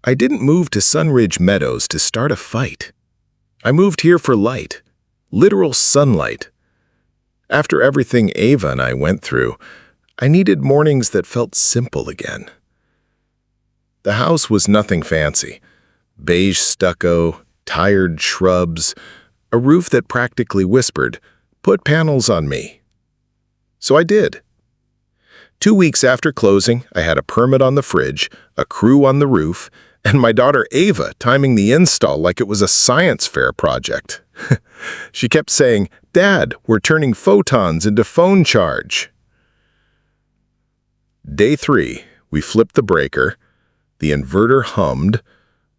I didn't move to Sunridge Meadows to start a fight. I moved here for light, literal sunlight. After everything Ava and I went through, I needed mornings that felt simple again. The house was nothing fancy. Beige stucco, tired shrubs, a roof that practically whispered, "Put panels on me." So I did. 2 weeks after closing, I had a permit on the fridge, a crew on the roof, and my daughter Ava timing the install like it was a science fair project. She kept saying, "Dad, we're turning photons into phone charge." Day 3, we flipped the breaker, the inverter hummed,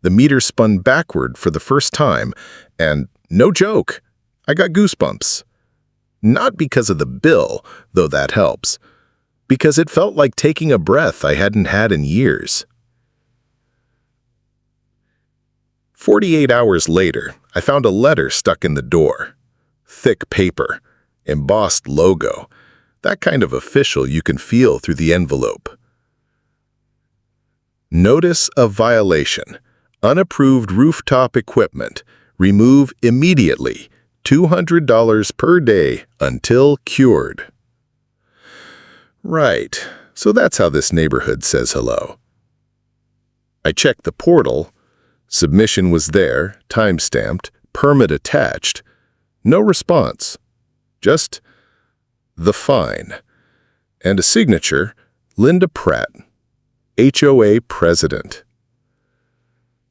the meter spun backward for the first time, and no joke, I got goosebumps. Not because of the bill, though that helps, because it felt like taking a breath I hadn't had in years. 48 hours later, I found a letter stuck in the door. Thick paper, embossed logo, that kind of official you can feel through the envelope. Notice of violation. Unapproved rooftop equipment. Remove immediately. $200 per day until cured. Right, so that's how this neighborhood says hello. I checked the portal. Submission was there, time-stamped, permit attached. No response. Just the fine. And a signature, Linda Pratt, HOA President.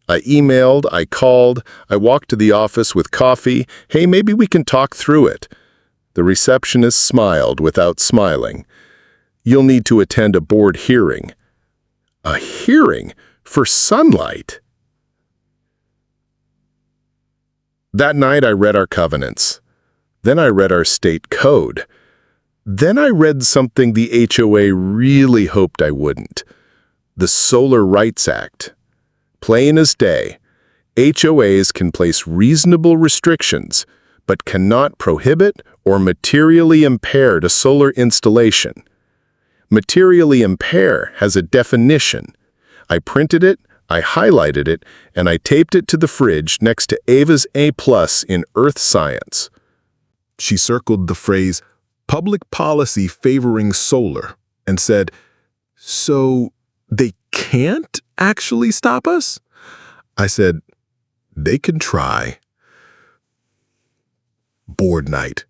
I emailed, I called, I walked to the office with coffee. "Hey, maybe we can talk through it." The receptionist smiled without smiling. "You'll need to attend a board hearing." A hearing for sunlight? That night I read our covenants. Then I read our state code. Then I read something the HOA really hoped I wouldn't. The Solar Rights Act. Plain as day, HOAs can place reasonable restrictions, but cannot prohibit or materially impair a solar installation. Materially impair has a definition. I printed it, I highlighted it, and I taped it to the fridge next to Ava's A+ in Earth Science. She circled the phrase, "Public policy favoring solar," and said, "So they can't actually stop us?" I said, "They can try." Board night.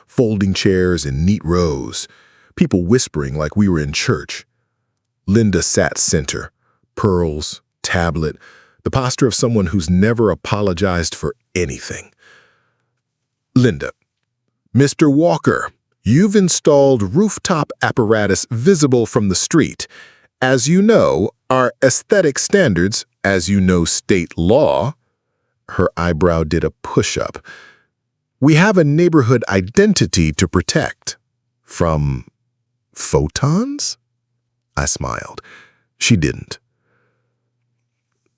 Folding chairs in neat rows. People whispering like we were in church. Linda sat center. Pearls, tablet, the posture of someone who's never apologized for anything. "Linda, Mr. Walker, you've installed rooftop apparatus visible from the street. As you know, our aesthetic standards, as you know state law," her eyebrow did a push-up, "we have a neighborhood identity to protect. From photons?" I smiled. She didn't.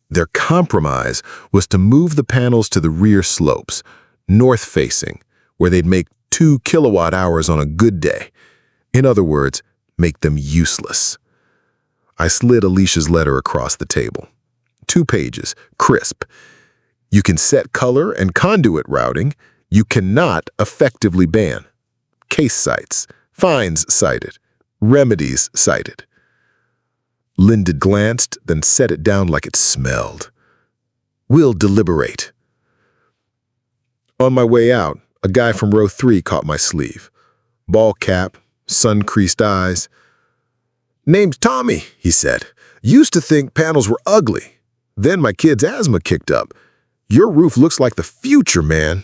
Their compromise was to move the panels to the rear slopes, north-facing, where they'd make 2 kilowatt-hours on a good day. In other words, make them useless. I slid Alicia's letter across the table. 2 pages, crisp. You can set color and conduit routing. You cannot effectively ban. Case cites, fines cited, remedies cited. Linda glanced, then set it down like it smelled. "We'll deliberate." On my way out, a guy from row 3 caught my sleeve. Ball cap, sun-creased eyes. "Name's Tommy," he said. "Used to think panels were ugly. Then my kid's asthma kicked up. Your roof looks like the future, man.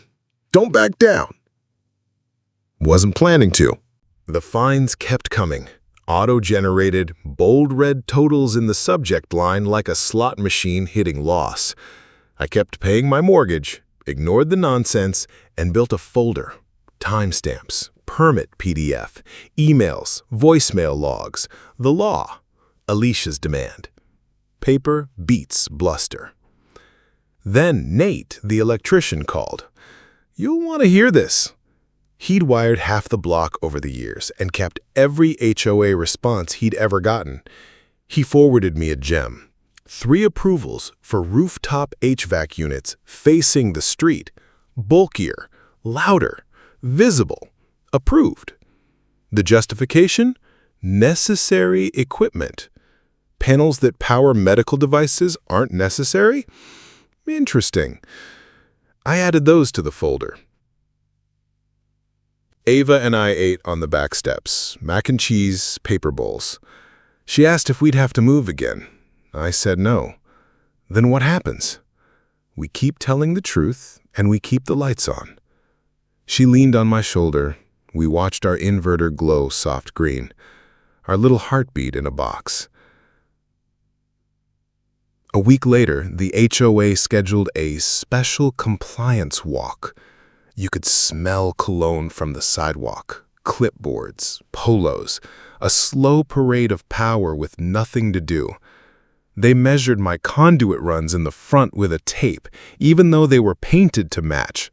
Don't back down." Wasn't planning to. The fines kept coming. Auto-generated, bold red totals in the subject line like a slot machine hitting loss. I kept paying my mortgage, ignored the nonsense, and built a folder. Timestamps, permit PDF, emails, voicemail logs, the law, Alicia's demand. Paper beats bluster. Then Nate, the electrician, called. You'll want to hear this. He'd wired half the block over the years and kept every HOA response he'd ever gotten. He forwarded me a gem. 3 approvals for rooftop HVAC units facing the street, bulkier, louder, visible, approved. The justification? Necessary equipment. Panels that power medical devices aren't necessary? Interesting. I added those to the folder. Ava and I ate on the back steps, mac and cheese, paper bowls. She asked if we'd have to move again. I said no. Then what happens? We keep telling the truth, and we keep the lights on. She leaned on my shoulder. We watched our inverter glow soft green, our little heartbeat in a box. A week later, the HOA scheduled a special compliance walk. You could smell cologne from the sidewalk, clipboards, polos, a slow parade of power with nothing to do. They measured my conduit runs in the front with a tape, even though they were painted to match.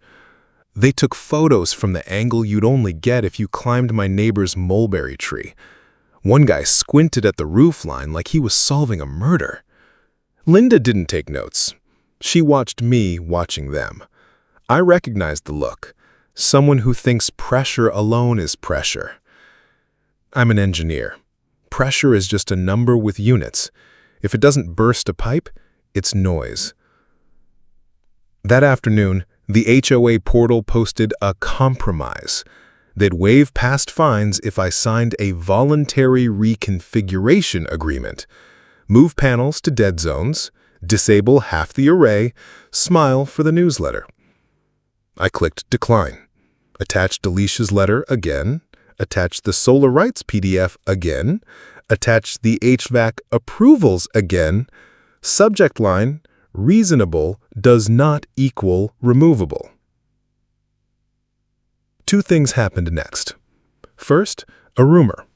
They took photos from the angle you'd only get if you climbed my neighbor's mulberry tree. One guy squinted at the roofline like he was solving a murder. Linda didn't take notes. She watched me watching them. I recognized the look. Someone who thinks pressure alone is pressure. I'm an engineer. Pressure is just a number with units. If it doesn't burst a pipe, it's noise. That afternoon, the HOA portal posted a compromise. They'd waive past fines if I signed a voluntary reconfiguration agreement. Move panels to dead zones, disable half the array, smile for the newsletter. I clicked decline, attached Alicia's letter again, attached the solar rights PDF again, attached the HVAC approvals again, subject line, reasonable does not equal removable. 2 things happened next. First, a rumor.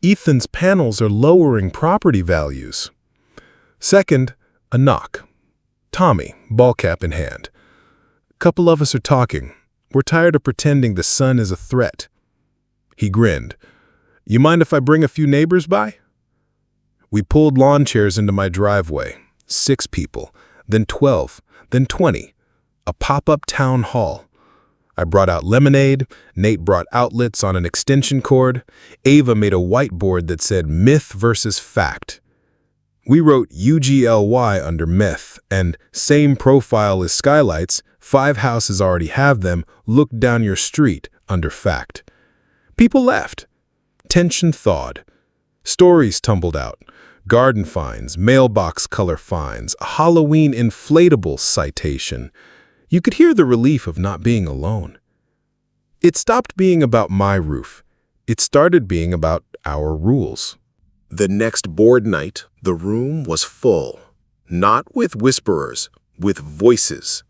Ethan's panels are lowering property values. Second, a knock. Tommy, ball cap in hand. Couple of us are talking. We're tired of pretending the sun is a threat. He grinned. You mind if I bring a few neighbors by? We pulled lawn chairs into my driveway. 6 people, then 12, then 20. A pop-up town hall. I brought out lemonade. Nate brought outlets on an extension cord. Ava made a whiteboard that said myth versus fact. We wrote UGLY under myth and same profile as skylights, 5 houses already have them, look down your street under fact. People left. Tension thawed. Stories tumbled out. Garden finds, mailbox color finds, a Halloween inflatable citation. You could hear the relief of not being alone. It stopped being about my roof. It started being about our rules. The next board night, the room was full. Not with whisperers, with voices.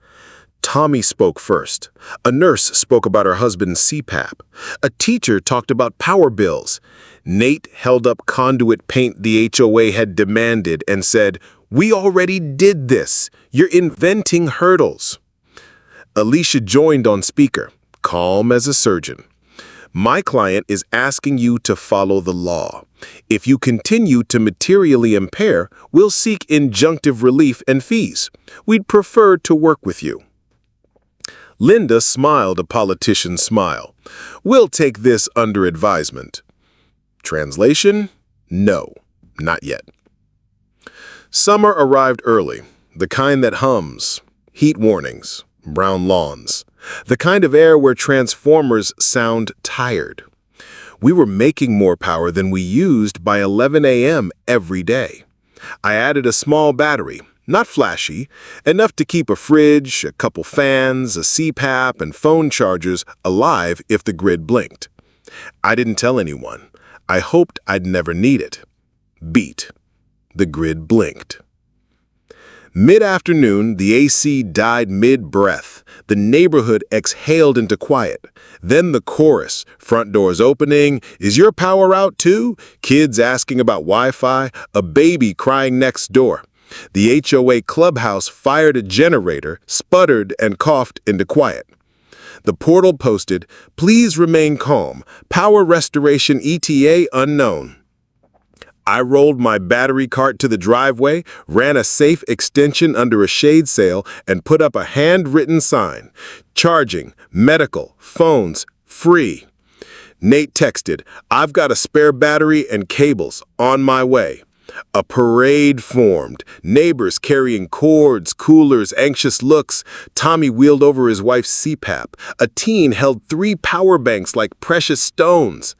Tommy spoke first. A nurse spoke about her husband's CPAP. A teacher talked about power bills. Nate held up conduit paint the HOA had demanded and said, "We already did this. You're inventing hurdles." Alicia joined on speaker, calm as a surgeon. My client is asking you to follow the law. If you continue to materially impair, we'll seek injunctive relief and fees. We'd prefer to work with you. Linda smiled a politician's smile. We'll take this under advisement. Translation? No, not yet. Summer arrived early, the kind that hums, heat warnings, brown lawns, the kind of air where transformers sound tired. We were making more power than we used by 11 a.m. every day. I added a small battery, not flashy, enough to keep a fridge, a couple fans, a CPAP, and phone chargers alive if the grid blinked. I didn't tell anyone. I hoped I'd never need it. Beat. The grid blinked. Mid-afternoon, the AC died mid-breath. The neighborhood exhaled into quiet. Then the chorus, front doors opening, is your power out too? Kids asking about Wi-Fi, a baby crying next door. The HOA clubhouse fired a generator, sputtered, and coughed into quiet. The portal posted, "Please remain calm. Power restoration ETA unknown." I rolled my battery cart to the driveway, ran a safe extension under a shade sail, and put up a handwritten sign. Charging, medical, phones, free. Nate texted, "I've got a spare battery and cables on my way." A parade formed, neighbors carrying cords, coolers, anxious looks. Tommy wheeled over his wife's CPAP. A teen held 3 power banks like precious stones.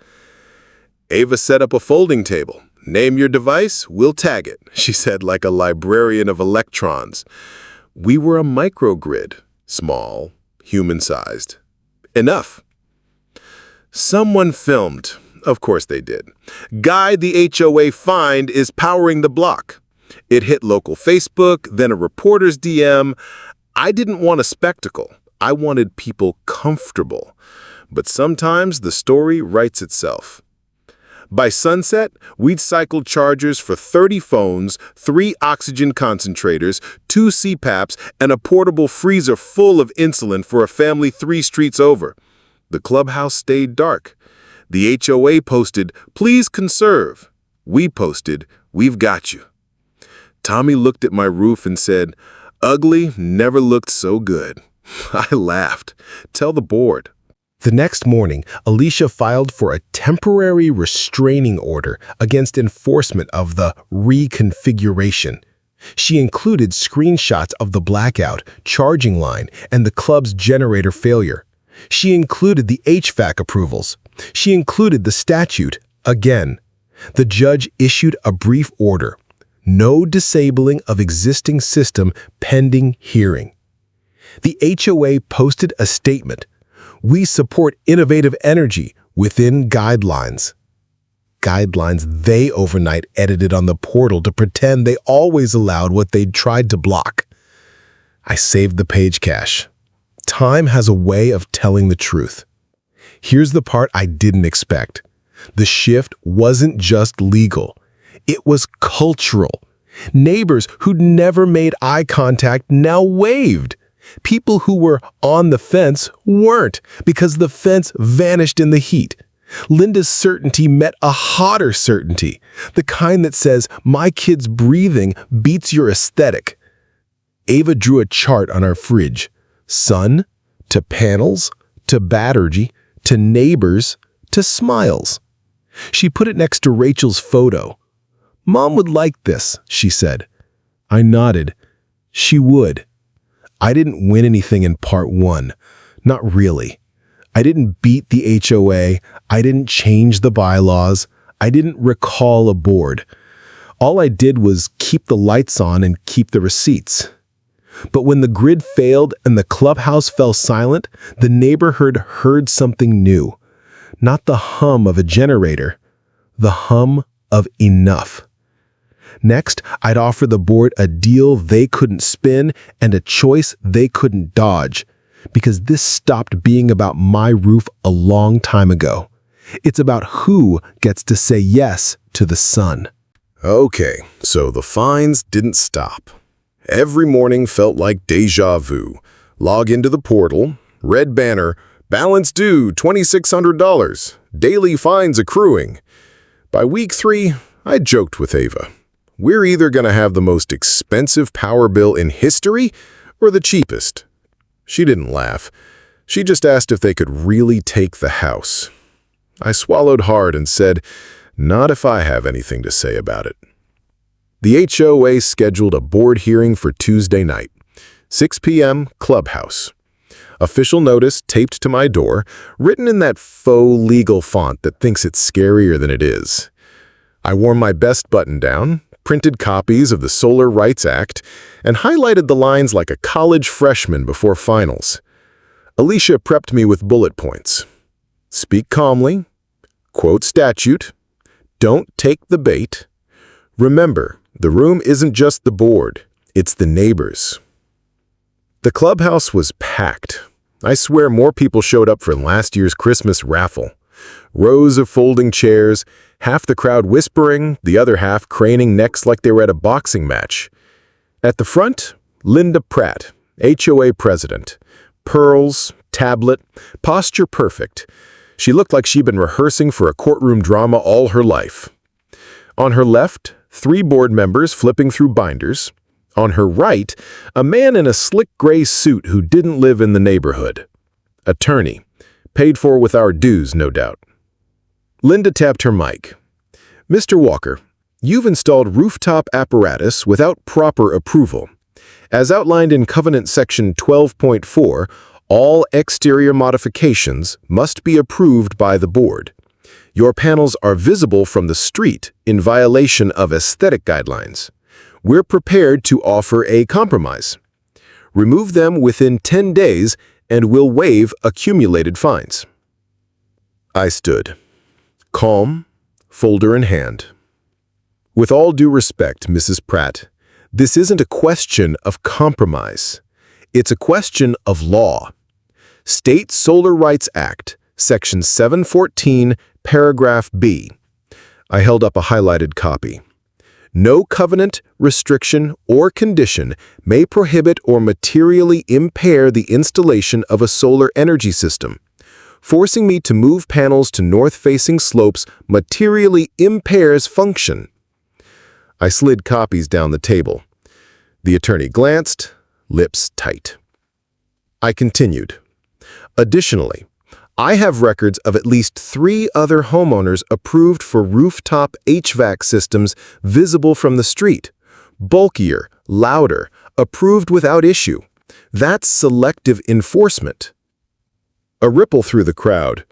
Ava set up a folding table. "Name your device, we'll tag it," she said like a librarian of electrons. We were a microgrid, small, human-sized. Enough. Someone filmed. Of course they did. Guy the HOA fined is powering the block. It hit local Facebook, then a reporter's DM. I didn't want a spectacle. I wanted people comfortable. But sometimes the story writes itself. By sunset, we'd cycled chargers for 30 phones, 3 oxygen concentrators, 2 CPAPs, and a portable freezer full of insulin for a family 3 streets over. The clubhouse stayed dark. The HOA posted, "Please conserve." We posted, "We've got you." Tommy looked at my roof and said, "Ugly never looked so good." I laughed. "Tell the board." The next morning, Alicia filed for a temporary restraining order against enforcement of the reconfiguration. She included screenshots of the blackout, charging line, and the club's generator failure. She included the HVAC approvals. She included the statute again. The judge issued a brief order. No disabling of existing system pending hearing. The HOA posted a statement. "We support innovative energy within guidelines." Guidelines they overnight edited on the portal to pretend they always allowed what they'd tried to block. I saved the page cache. Time has a way of telling the truth. Here's the part I didn't expect. The shift wasn't just legal. It was cultural. Neighbors who'd never made eye contact now waved. People who were on the fence weren't, because the fence vanished in the heat. Linda's certainty met a hotter certainty, the kind that says, "My kid's breathing beats your aesthetic." Ava drew a chart on our fridge. Sun to panels to battery to neighbors to smiles. She put it next to Rachel's photo. "Mom would like this," she said. I nodded. She would. I didn't win anything in part 1. Not really. I didn't beat the HOA. I didn't change the bylaws. I didn't recall a board. All I did was keep the lights on and keep the receipts. But when the grid failed and the clubhouse fell silent, the neighborhood heard something new. Not the hum of a generator, the hum of enough. Next, I'd offer the board a deal they couldn't spin and a choice they couldn't dodge, because this stopped being about my roof a long time ago. It's about who gets to say yes to the sun. Okay, so the fines didn't stop. Every morning felt like deja vu. Log into the portal, red banner, balance due $2,600, daily fines accruing. By week 3, I joked with Ava. We're either going to have the most expensive power bill in history or the cheapest. She didn't laugh. She just asked if they could really take the house. I swallowed hard and said, "Not if I have anything to say about it." The HOA scheduled a board hearing for Tuesday night, 6 p.m., Clubhouse. Official notice taped to my door, written in that faux legal font that thinks it's scarier than it is. I wore my best button-down, printed copies of the Solar Rights Act, and highlighted the lines like a college freshman before finals. Alicia prepped me with bullet points. Speak calmly, quote statute, don't take the bait. Remember, the room isn't just the board, it's the neighbors. The clubhouse was packed. I swear more people showed up for last year's Christmas raffle. Rows of folding chairs, half the crowd whispering, the other half craning necks like they were at a boxing match. At the front, Linda Pratt, HOA president. Pearls, tablet, posture perfect. She looked like she'd been rehearsing for a courtroom drama all her life. On her left, 3 board members flipping through binders. On her right, a man in a slick gray suit who didn't live in the neighborhood. Attorney. Paid for with our dues, no doubt. Linda tapped her mic. Mr. Walker, you've installed rooftop apparatus without proper approval. As outlined in Covenant Section 12.4, all exterior modifications must be approved by the board. Your panels are visible from the street in violation of aesthetic guidelines. We're prepared to offer a compromise. Remove them within 10 days and we'll waive accumulated fines. I stood, calm, folder in hand. With all due respect, Mrs. Pratt, this isn't a question of compromise. It's a question of law. State Solar Rights Act, Section 714, Paragraph B. I held up a highlighted copy. No covenant, restriction, or condition may prohibit or materially impair the installation of a solar energy system. Forcing me to move panels to north-facing slopes materially impairs function. I slid copies down the table. The attorney glanced, lips tight. I continued. Additionally, I have records of at least 3 other homeowners approved for rooftop HVAC systems visible from the street. Bulkier, louder, approved without issue. That's selective enforcement. A ripple through the crowd.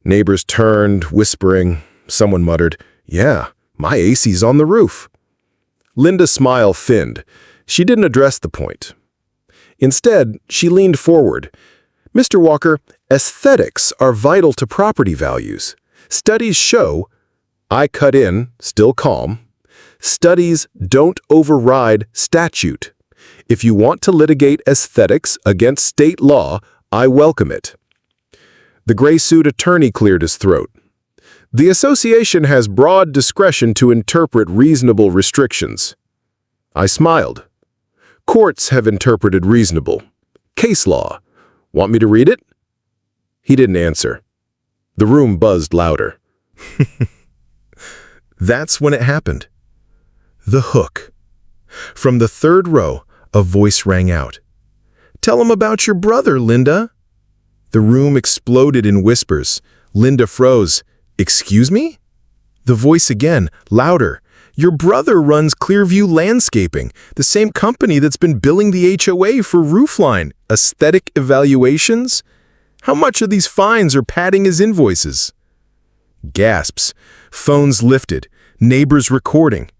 Neighbors turned, whispering. Someone muttered, "Yeah, my AC's on the roof." Linda's smile thinned. She didn't address the point. Instead, she leaned forward. Mr. Walker, aesthetics are vital to property values. Studies show, I cut in, still calm, studies don't override statute. If you want to litigate aesthetics against state law, I welcome it. The gray suit attorney cleared his throat. The association has broad discretion to interpret reasonable restrictions. I smiled. Courts have interpreted reasonable. Case law. Want me to read it? He didn't answer. The room buzzed louder. That's when it happened. The hook. From the 3rd row, a voice rang out. "Tell him about your brother, Linda." The room exploded in whispers. Linda froze. "Excuse me?" The voice again, louder. "Your brother runs Clearview Landscaping, the same company that's been billing the HOA for roofline aesthetic evaluations? How much of these fines are padding his invoices?" Gasps. Phones lifted. Neighbors recording.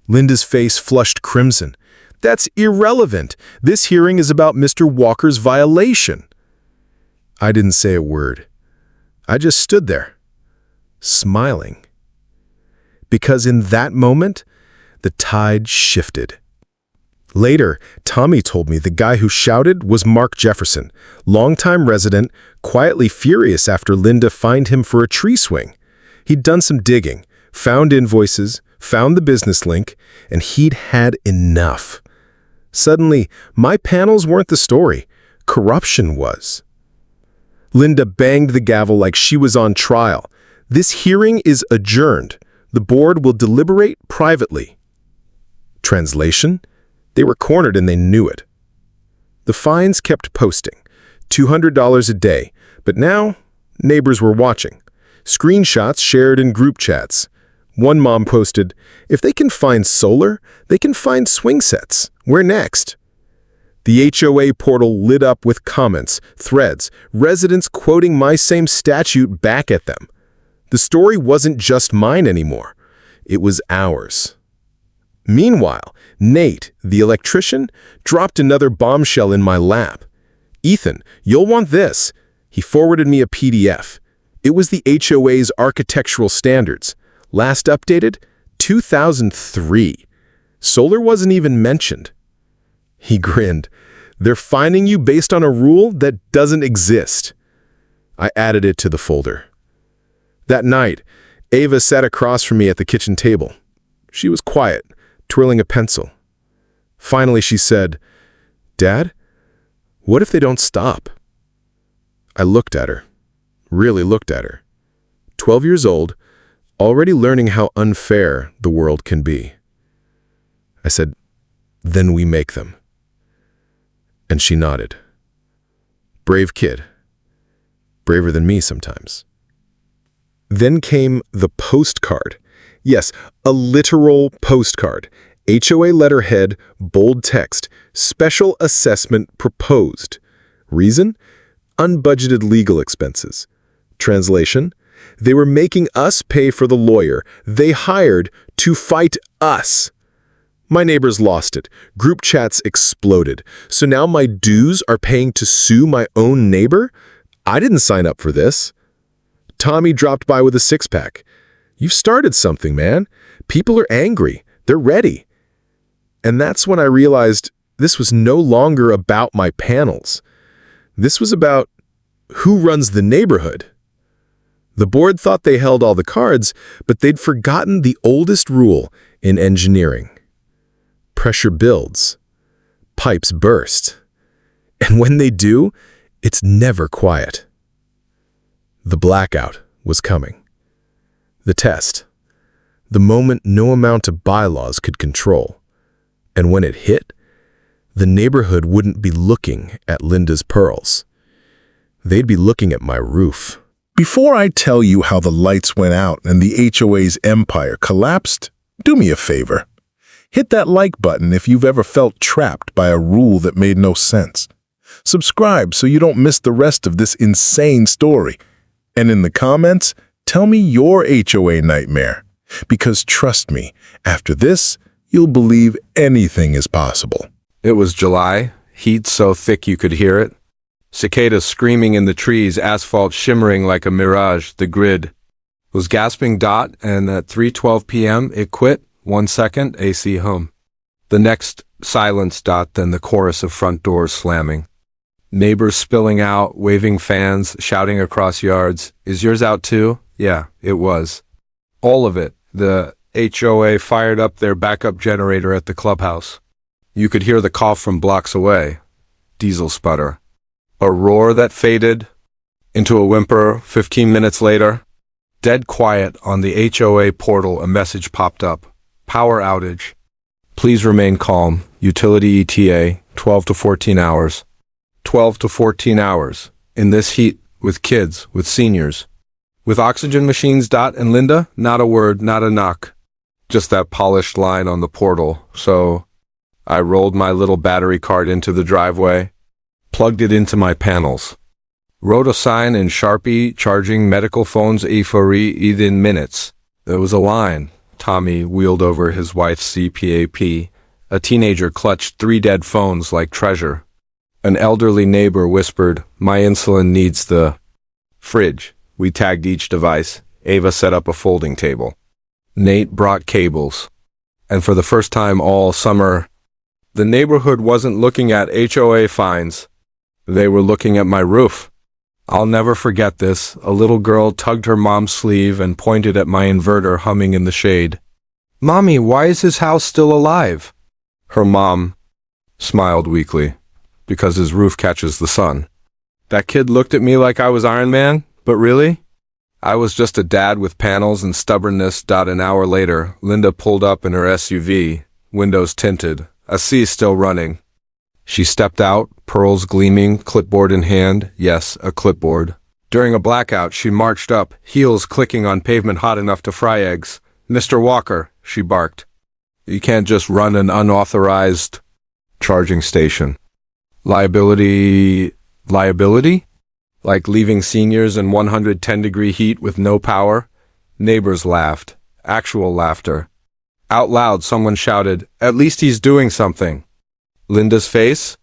Linda's face flushed crimson. "That's irrelevant. This hearing is about Mr. Walker's violation." I didn't say a word. I just stood there, smiling. Because in that moment, the tide shifted. Later, Tommy told me the guy who shouted was Mark Jefferson, longtime resident, quietly furious after Linda fined him for a tree swing. He'd done some digging, found invoices, found the business link, and he'd had enough. Suddenly, my panels weren't the story. Corruption was. Linda banged the gavel like she was on trial. "This hearing is adjourned. The board will deliberate privately." Translation? They were cornered and they knew it. The fines kept posting, $200 a day, but now neighbors were watching. Screenshots shared in group chats. One mom posted, "If they can find solar, they can find swing sets. Where next?" The HOA portal lit up with comments, threads, residents quoting my same statute back at them. The story wasn't just mine anymore. It was ours. Meanwhile, Nate, the electrician, dropped another bombshell in my lap. "Ethan, you'll want this." He forwarded me a PDF. It was the HOA's architectural standards. Last updated, 2003. Solar wasn't even mentioned. He grinned. "They're fining you based on a rule that doesn't exist." I added it to the folder. That night, Ava sat across from me at the kitchen table. She was quiet, twirling a pencil. Finally, she said, "Dad, what if they don't stop?" I looked at her, really looked at her. 12 years old, already learning how unfair the world can be. I said, "Then we make them." And she nodded. Brave kid. Braver than me sometimes. Then came the postcard. Yes, a literal postcard. HOA letterhead, bold text, special assessment proposed. Reason? Unbudgeted legal expenses. Translation? They were making us pay for the lawyer they hired to fight us. My neighbors lost it. Group chats exploded. So now my dues are paying to sue my own neighbor? I didn't sign up for this. Tommy dropped by with a six-pack. You've started something, man. People are angry. They're ready. And that's when I realized this was no longer about my panels. This was about who runs the neighborhood. The board thought they held all the cards, but they'd forgotten the oldest rule in engineering. Pressure builds. Pipes burst. And when they do, it's never quiet. The blackout was coming. The test. The moment no amount of bylaws could control. And when it hit, the neighborhood wouldn't be looking at Linda's pearls. They'd be looking at my roof. Before I tell you how the lights went out and the HOA's empire collapsed, do me a favor. Hit that like button if you've ever felt trapped by a rule that made no sense. Subscribe so you don't miss the rest of this insane story. And in the comments, tell me your HOA nightmare. Because trust me, after this, you'll believe anything is possible. It was July, heat so thick you could hear it. Cicadas screaming in the trees, asphalt shimmering like a mirage. The grid was gasping dot, and at 3:12 p.m. it quit. 1 second, AC home. The next, silence dot, then the chorus of front doors slamming. Neighbors spilling out, waving fans, shouting across yards. Is yours out too? Yeah, it was. All of it. The HOA fired up their backup generator at the clubhouse. You could hear the cough from blocks away. Diesel sputter. A roar that faded into a whimper 15 minutes later. Dead quiet on the HOA portal, a message popped up. Power outage. Please remain calm. Utility ETA, 12 to 14 hours. 12 to 14 hours. In this heat, with kids, with seniors. With oxygen machines, Dot and Linda, not a word, not a knock. Just that polished line on the portal. So I rolled my little battery cart into the driveway, plugged it into my panels. Wrote a sign in Sharpie, charging medical phones within minutes. There was a line. Tommy wheeled over his wife's CPAP. A teenager clutched 3 dead phones like treasure. An elderly neighbor whispered, "My insulin needs the fridge." We tagged each device. Ava set up a folding table. Nate brought cables. And for the first time all summer, the neighborhood wasn't looking at HOA fines. They were looking at my roof. I'll never forget this. A little girl tugged her mom's sleeve and pointed at my inverter humming in the shade. "Mommy, why is his house still alive?" Her mom smiled weakly. "Because his roof catches the sun." That kid looked at me like I was Iron Man, but really? I was just a dad with panels and stubbornness. An hour later, Linda pulled up in her SUV, windows tinted, a C still running. She stepped out, pearls gleaming, clipboard in hand. Yes, a clipboard. During a blackout, she marched up, heels clicking on pavement hot enough to fry eggs. "Mr. Walker," she barked. "You can't just run an unauthorized charging station." Liability? Like leaving seniors in 110-degree heat with no power? Neighbors laughed. Actual laughter. Out loud, someone shouted, "At least he's doing something." Linda's face?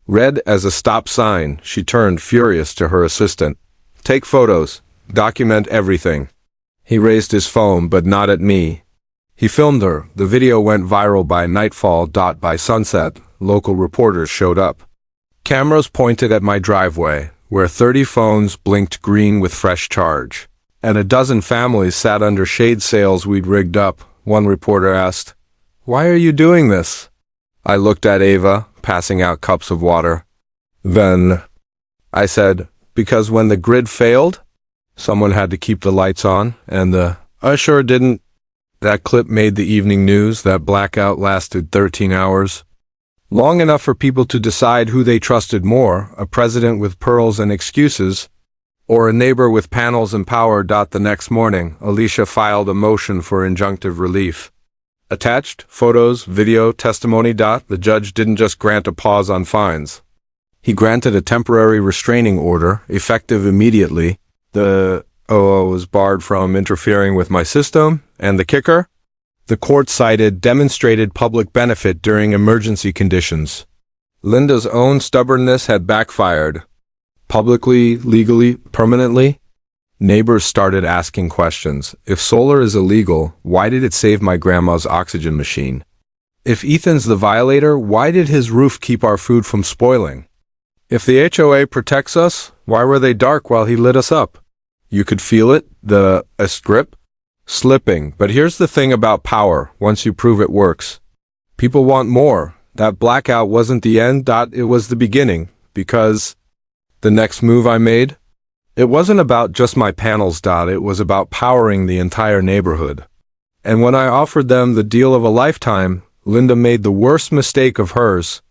Red as a stop sign. She turned, furious, to her assistant. "Take photos. Document everything." He raised his phone, but not at me. He filmed her. The video went viral by nightfall. By sunset, local reporters showed up. Cameras pointed at my driveway, where 30 phones blinked green with fresh charge. And a dozen families sat under shade sails we'd rigged up. One reporter asked, "Why are you doing this?" I looked at Ava, passing out cups of water. Then I said, "Because when the grid failed, someone had to keep the lights on, and the I sure didn't. That clip made the evening news. That blackout lasted 13 hours. Long enough for people to decide who they trusted more, a president with pearls and excuses, or a neighbor with panels and power. The next morning, Alicia filed a motion for injunctive relief. Attached, photos, video, testimony. The judge didn't just grant a pause on fines. He granted a temporary restraining order, effective immediately. The HOA was barred from interfering with my system, and the kicker? The court cited demonstrated public benefit during emergency conditions. Linda's own stubbornness had backfired. Publicly, legally, permanently? Neighbors started asking questions. If solar is illegal, why did it save my grandma's oxygen machine? If Ethan's the violator, why did his roof keep our food from spoiling? If the HOA protects us, why were they dark while he lit us up? You could feel it, the grip, slipping. But here's the thing about power, once you prove it works. People want more. That blackout wasn't the end. It was the beginning, because the next move I made, it wasn't about just my panels. It was about powering the entire neighborhood. And when I offered them the deal of a lifetime, Linda made the worst mistake of hers.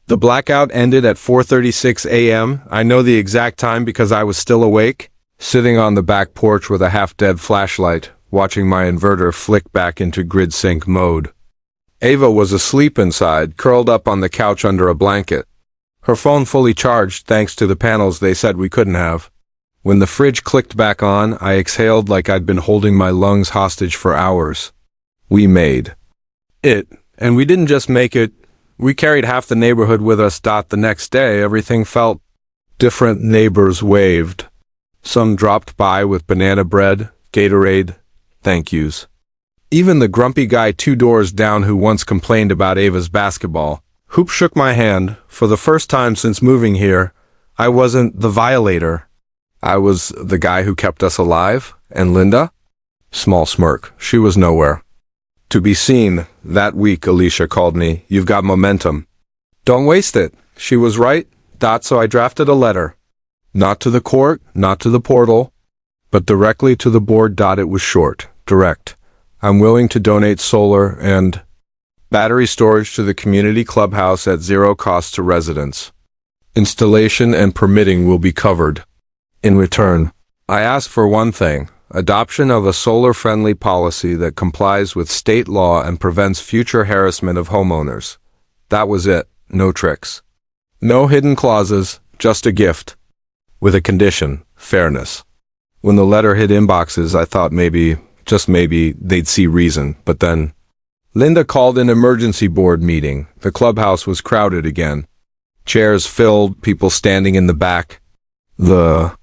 The blackout ended at 4:36 a.m. I know the exact time because I was still awake, sitting on the back porch with a half-dead flashlight, watching my inverter flick back into grid sync mode. Ava was asleep inside, curled up on the couch under a blanket. Her phone fully charged thanks to the panels they said we couldn't have. When the fridge clicked back on, I exhaled like I'd been holding my lungs hostage for hours. We made it, and we didn't just make it. We carried half the neighborhood with us. The next day, everything felt different. Neighbors waved. Some dropped by with banana bread, Gatorade, thank yous. Even the grumpy guy 2 doors down who once complained about Ava's basketball hoop shook my hand. For the first time since moving here, I wasn't the violator. I was the guy who kept us alive. And Linda? Small smirk. She was nowhere to be seen. That week, Alicia called me. You've got momentum. Don't waste it. She was right. So I drafted a letter. Not to the court, not to the portal, but directly to the board. It was short, direct. I'm willing to donate solar and battery storage to the community clubhouse at zero cost to residents. Installation and permitting will be covered. In return, I ask for one thing: adoption of a solar-friendly policy that complies with state law and prevents future harassment of homeowners. That was it. No tricks. No hidden clauses, just a gift. With a condition: fairness. When the letter hit inboxes, I thought maybe, just maybe, they'd see reason. But then, Linda called an emergency board meeting. The clubhouse was crowded again. Chairs filled, people standing in the back. The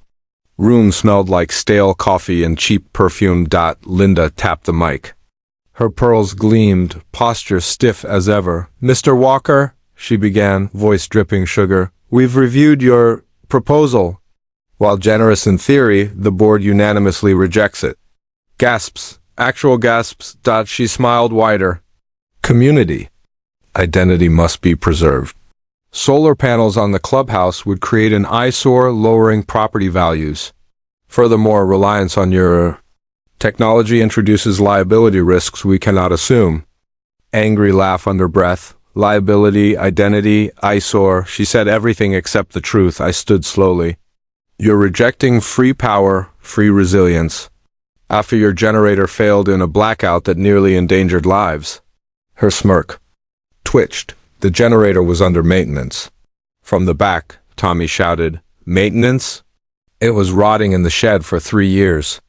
room smelled like stale coffee and cheap perfume. Linda tapped the mic. Her pearls gleamed, posture stiff as ever. Mr. Walker, she began, voice dripping sugar, we've reviewed your proposal. While generous in theory, the board unanimously rejects it. Gasps, actual gasps. She smiled wider. Community. Identity must be preserved. Solar panels on the clubhouse would create an eyesore, lowering property values. Furthermore, reliance on your technology introduces liability risks we cannot assume. Angry laugh under breath. Liability, identity, eyesore. She said everything except the truth. I stood slowly. You're rejecting free power, free resilience, after your generator failed in a blackout that nearly endangered lives. Her smirk twitched. The generator was under maintenance. From the back, Tommy shouted, "Maintenance?" It was rotting in the shed for 3 years.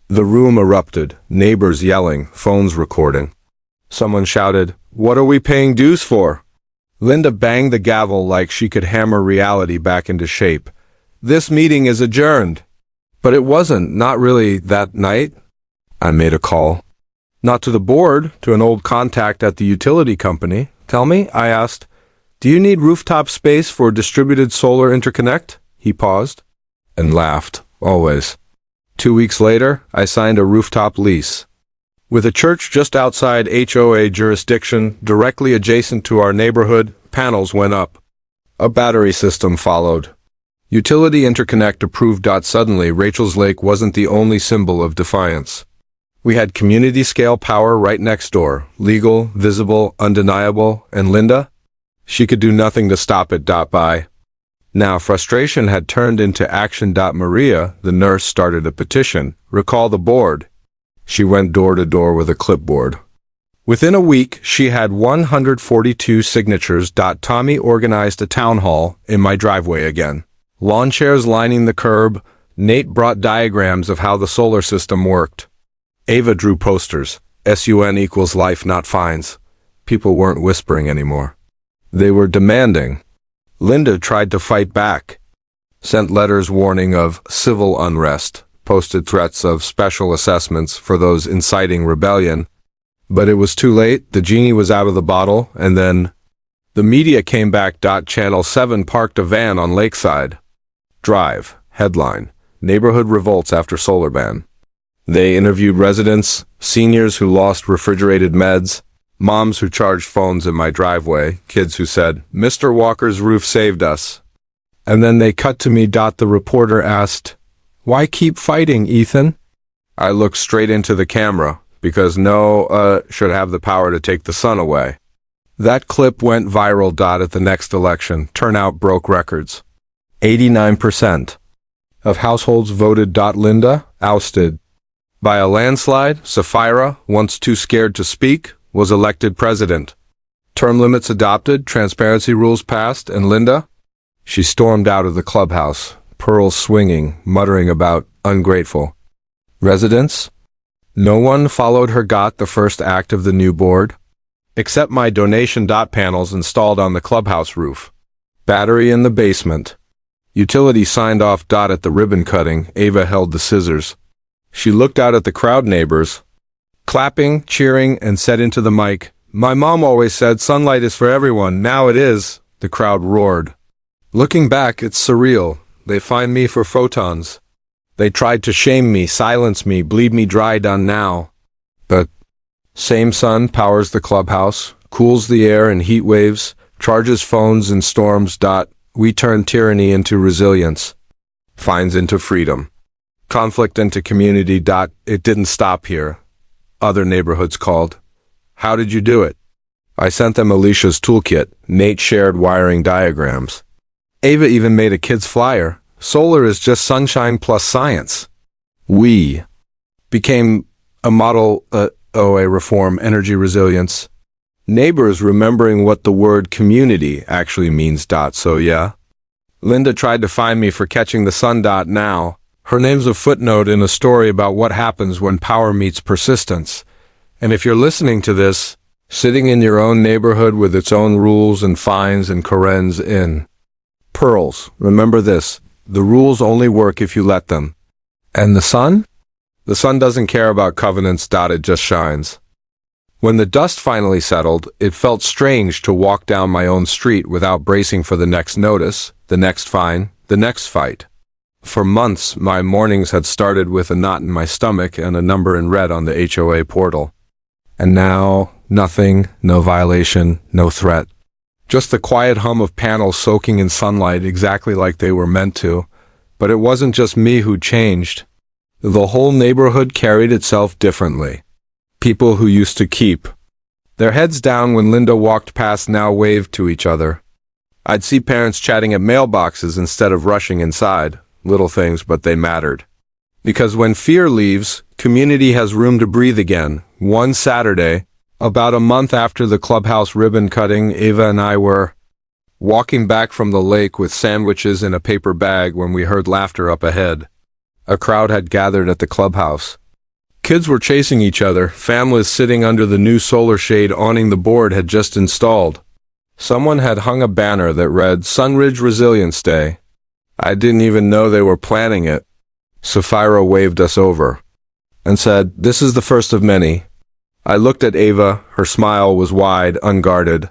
The room erupted, neighbors yelling, phones recording. Someone shouted, "What are we paying dues for?" Linda banged the gavel like she could hammer reality back into shape. "This meeting is adjourned." But it wasn't, not really, that night. I made a call. Not to the board, to an old contact at the utility company. "Tell me," I asked, "do you need rooftop space for distributed solar interconnect?" He paused and laughed, always. 2 weeks later, I signed a rooftop lease. With a church just outside HOA jurisdiction, directly adjacent to our neighborhood, panels went up. A battery system followed. Utility interconnect approved. Suddenly, Rachel's Lake wasn't the only symbol of defiance. We had community-scale power right next door, legal, visible, undeniable, and Linda? She could do nothing to stop it. By now, frustration had turned into action. Maria, the nurse, started a petition. Recall the board. She went door to door with a clipboard. Within a week, she had 142 signatures. Tommy organized a town hall in my driveway again. Lawn chairs lining the curb. Nate brought diagrams of how the solar system worked. Ava drew posters. SUN equals life, not fines. People weren't whispering anymore. They were demanding. Linda tried to fight back. Sent letters warning of civil unrest. Posted threats of special assessments for those inciting rebellion. But it was too late. The genie was out of the bottle, and then the media came back. Channel 7 parked a van on Lakeside Drive. Headline: Neighborhood revolts after solar ban. They interviewed residents, seniors who lost refrigerated meds, moms who charged phones in my driveway, kids who said, "Mr. Walker's roof saved us." And then they cut to me. The reporter asked, "Why keep fighting, Ethan?" I looked straight into the camera, because no should have the power to take the sun away. That clip went viral. At the next election, turnout broke records. 89% of households voted. Linda, ousted by a landslide. Sapphira, once too scared to speak, was elected president. Term limits adopted, transparency rules passed, and Linda? She stormed out of the clubhouse, pearls swinging, muttering about ungrateful residents. No one followed her. The first act of the new board, except my donation. Panels installed on the clubhouse roof. Battery in the basement. Utility signed off. At the ribbon cutting, Ava held the scissors. She looked out at the crowd, neighbors, clapping, cheering, and said into the mic, "My mom always said sunlight is for everyone. Now it is." The crowd roared. Looking back, it's surreal. They find me for photons. They tried to shame me, silence me, bleed me dry. Now. The same sun powers the clubhouse, cools the air in heat waves, charges phones in storms. We turn tyranny into resilience, fines into freedom, conflict into community. It didn't stop here. Other neighborhoods called. How did you do it? I sent them Alicia's toolkit. Nate shared wiring diagrams. Ava even made a kid's flyer. Solar is just sunshine plus science. We became a model OA reform, energy resilience. Neighbors remembering what the word community actually means. So yeah. Linda tried to find me for catching the sun. Now. Her name's a footnote in a story about what happens when power meets persistence. And if you're listening to this, sitting in your own neighborhood with its own rules and fines and Karens in pearls, remember this: the rules only work if you let them. And the sun? The sun doesn't care about covenants. It just shines. When the dust finally settled, it felt strange to walk down my own street without bracing for the next notice, the next fine, the next fight. For months, my mornings had started with a knot in my stomach and a number in red on the HOA portal. And now, nothing, no violation, no threat. Just the quiet hum of panels soaking in sunlight exactly like they were meant to. But it wasn't just me who changed. The whole neighborhood carried itself differently. People who used to keep their heads down when Linda walked past now waved to each other. I'd see parents chatting at mailboxes instead of rushing inside. Little things, but they mattered. Because when fear leaves, community has room to breathe again. One Saturday, about a month after the clubhouse ribbon cutting, Ava and I were walking back from the lake with sandwiches in a paper bag when we heard laughter up ahead. A crowd had gathered at the clubhouse. Kids were chasing each other, families sitting under the new solar shade awning the board had just installed. Someone had hung a banner that read, "Sunridge Resilience Day." I didn't even know they were planning it. Sapphira waved us over and said, "This is the first of many." I looked at Ava. Her smile was wide, unguarded.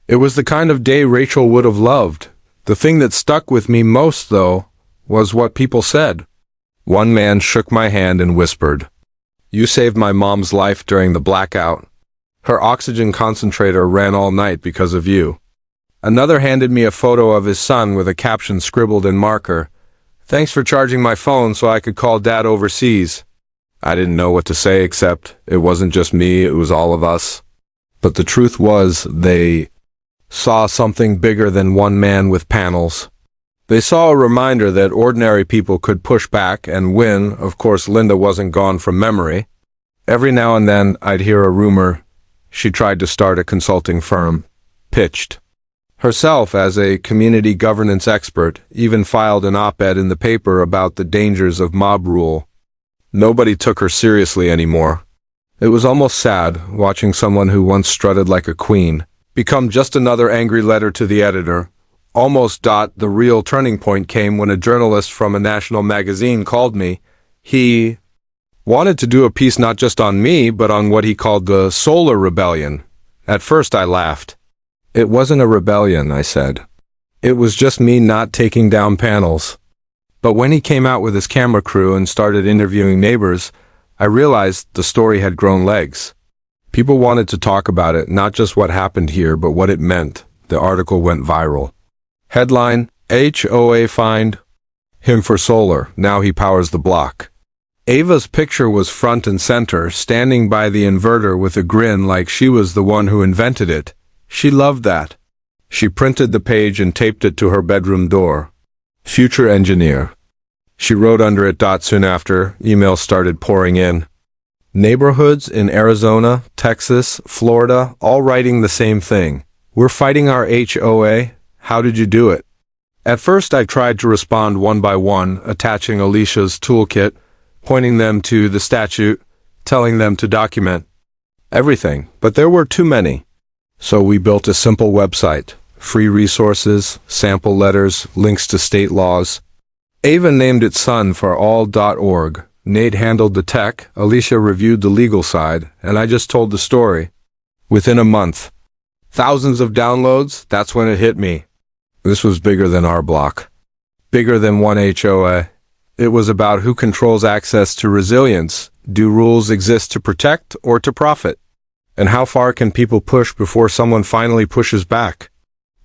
It was the kind of day Rachel would have loved. The thing that stuck with me most, though, was what people said. One man shook my hand and whispered, "You saved my mom's life during the blackout. Her oxygen concentrator ran all night because of you." Another handed me a photo of his son with a caption scribbled in marker, "Thanks for charging my phone so I could call Dad overseas." I didn't know what to say except it wasn't just me, it was all of us. But the truth was, they saw something bigger than one man with panels. They saw a reminder that ordinary people could push back and win. Of course, Linda wasn't gone from memory. Every now and then, I'd hear a rumor she tried to start a consulting firm, pitched herself as a community governance expert, even filed an op-ed in the paper about the dangers of mob rule. Nobody took her seriously anymore. It was almost sad watching someone who once strutted like a queen become just another angry letter to the editor. Almost. The real turning point came when a journalist from a national magazine called me. He wanted to do a piece not just on me, but on what he called the solar rebellion. At first I laughed. It wasn't a rebellion, I said. It was just me not taking down panels. But when he came out with his camera crew and started interviewing neighbors, I realized the story had grown legs. People wanted to talk about it, not just what happened here, but what it meant. The article went viral. Headline, HOA fined him for solar, now he powers the block. Ava's picture was front and center, standing by the inverter with a grin like she was the one who invented it. She loved that. She printed the page and taped it to her bedroom door. Future engineer. She wrote under it. Soon after, emails started pouring in. Neighborhoods in Arizona, Texas, Florida, all writing the same thing. We're fighting our HOA. How did you do it? At first I tried to respond one by one, attaching Alicia's toolkit, pointing them to the statute, telling them to document everything, but there were too many. So we built a simple website, free resources, sample letters, links to state laws. Ava named it sunforall.org. Nate handled the tech, Alicia reviewed the legal side, and I just told the story. Within a month, thousands of downloads. That's when it hit me. This was bigger than our block. Bigger than one HOA. It was about who controls access to resilience. Do rules exist to protect or to profit? And how far can people push before someone finally pushes back?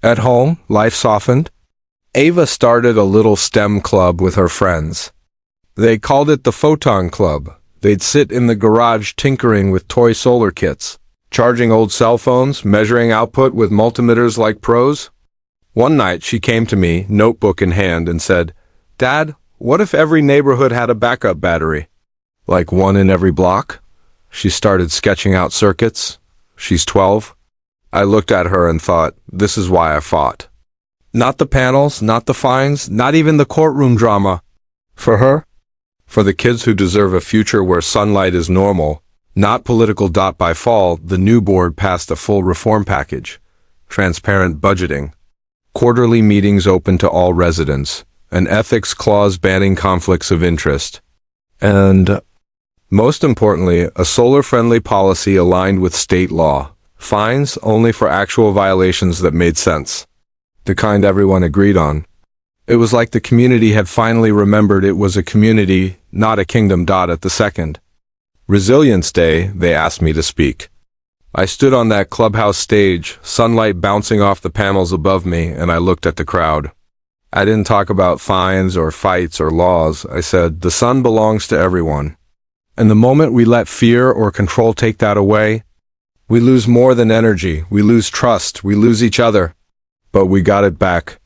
At home, life softened. Ava started a little STEM club with her friends. They called it the Photon Club. They'd sit in the garage tinkering with toy solar kits, charging old cell phones, measuring output with multimeters like pros. One night she came to me, notebook in hand, and said, "Dad, what if every neighborhood had a backup battery? Like one in every block?" She started sketching out circuits. She's 12. I looked at her and thought, this is why I fought. Not the panels, not the fines, not even the courtroom drama. For her? For the kids who deserve a future where sunlight is normal, not political. By fall, the new board passed a full reform package. Transparent budgeting. Quarterly meetings open to all residents. An ethics clause banning conflicts of interest. And most importantly, a solar-friendly policy aligned with state law. Fines only for actual violations that made sense. The kind everyone agreed on. It was like the community had finally remembered it was a community, not a kingdom. At the second Resilience Day, they asked me to speak. I stood on that clubhouse stage, sunlight bouncing off the panels above me, and I looked at the crowd. I didn't talk about fines or fights or laws. I said, the sun belongs to everyone. And the moment we let fear or control take that away, we lose more than energy, we lose trust, we lose each other. But we got it back.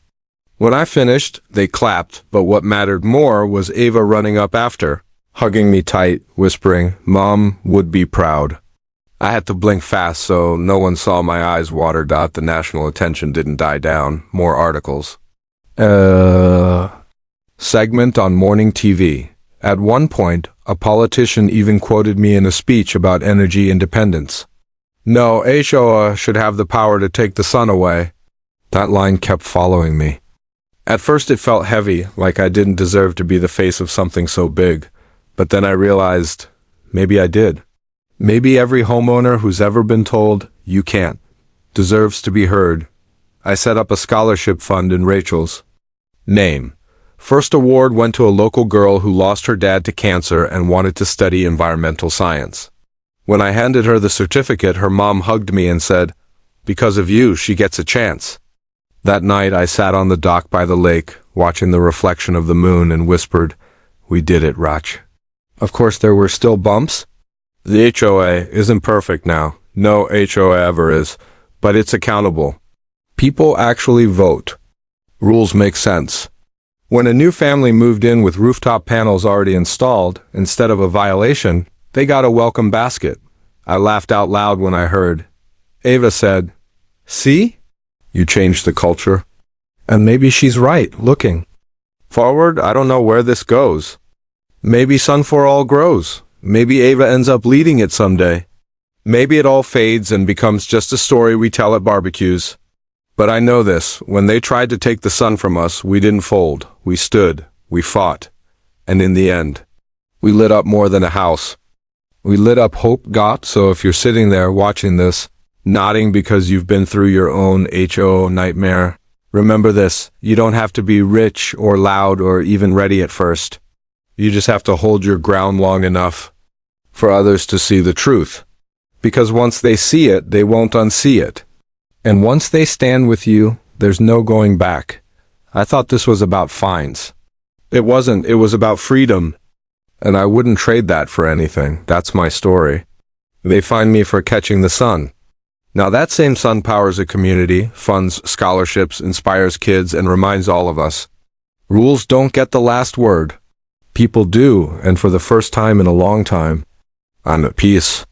When I finished, they clapped, but what mattered more was Ava running up after, hugging me tight, whispering, "Mom would be proud." I had to blink fast so no one saw my eyes water. The national attention didn't die down. More articles. Segment on morning TV. At one point, a politician even quoted me in a speech about energy independence. No, HOA should have the power to take the sun away. That line kept following me. At first it felt heavy, like I didn't deserve to be the face of something so big. But then I realized, maybe I did. Maybe every homeowner who's ever been told, you can't, deserves to be heard. I set up a scholarship fund in Rachel's name. First award went to a local girl who lost her dad to cancer and wanted to study environmental science. When I handed her the certificate, her mom hugged me and said, "Because of you, she gets a chance." That night I sat on the dock by the lake, watching the reflection of the moon and whispered, "We did it, Rach." Of course, there were still bumps. The HOA isn't perfect now. No HOA ever is. But it's accountable. People actually vote. Rules make sense. When a new family moved in with rooftop panels already installed, instead of a violation, they got a welcome basket. I laughed out loud when I heard. Ava said, "See? You changed the culture." And maybe she's right, looking forward, I don't know where this goes. Maybe Sun for All grows. Maybe Ava ends up leading it someday. Maybe it all fades and becomes just a story we tell at barbecues. But I know this, when they tried to take the sun from us, we didn't fold. We stood. We fought. And in the end, we lit up more than a house. We lit up hope got, so if you're sitting there watching this, nodding because you've been through your own HO nightmare, remember this, you don't have to be rich or loud or even ready at first. You just have to hold your ground long enough for others to see the truth. Because once they see it, they won't unsee it. And once they stand with you, there's no going back. I thought this was about fines. It wasn't, it was about freedom. And I wouldn't trade that for anything. That's my story. They fine me for catching the sun. Now that same sun powers a community, funds scholarships, inspires kids, and reminds all of us. Rules don't get the last word. People do, and for the first time in a long time, I'm at peace.